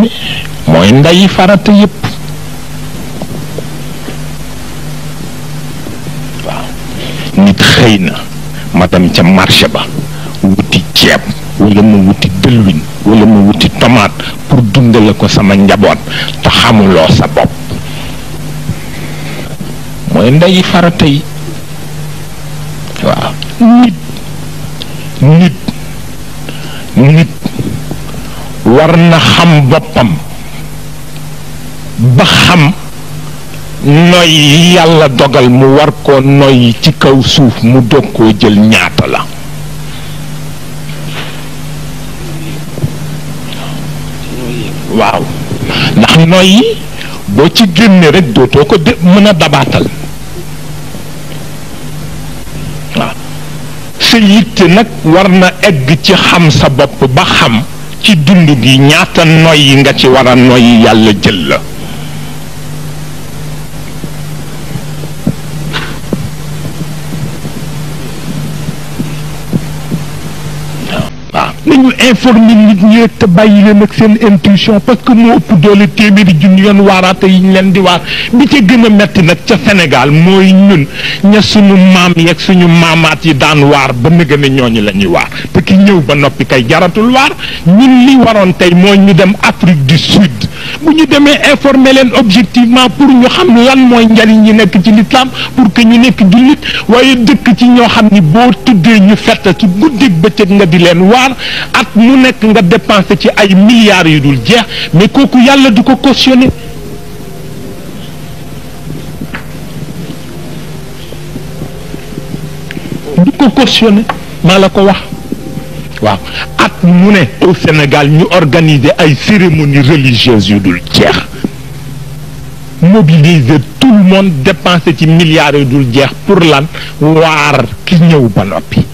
diine mooy ndeyi farata yépp waaw nit xëy na ma dem ca marché ba wuti ceeb wala ma wuti dëlwiñ wala ma wuti tomate pour dundale ko sama njaboot te xamuloo sa bopp mooy ndeyi farata yi waaw nit war na xam boppam ba xam noy yi yàlla dogal mu war koo noy ci kaw suuf mu dog koo jël ñaata la waaw ndax noy yi boo ci génne rek dootoo ko mën a dabaatal waaw sa yitte nag war na egg ci xam sa bopp ba xam ci dund gi ñaata noy yi nga ci war a noy yàlla jël la nañu informer nit ñi te bàyyi leen ak seen intuition parce que moo ëpp doole téeméeri junni yoon waaraate yi ñu leen di waar bi ca gën a metti nag ca Sénégal mooy ñun ña suñu maam yeeg suñu maamaat yi daan waar ba nëgë ne ñooñu la ñuy waar te ki ñëw ba noppi kay jaratul waar ñun li waroon tey mooy ñu dem Afrique du Sud bu ñu demee informer leen objectivement pour ñu xam lan mooy njariñ yi nekk ci l'islam pour que ñu nekk jullit waaye dëkk ci ñoo xam ni boo tuddee ñu fett ci guddeeg bëccëg nga di leen waar at mu nekk nga dépensé ci ay milliards yu dul jeex mais kooku yàlla du ko cautionné maa la ko wax waaw at mu ne au Sénégal ñu organiser ay cérémonies religieuses yu dul jeex mobiliser tout le monde dépensé ci milliards yu dul jeex pour lan waar ki ñëw ba noppi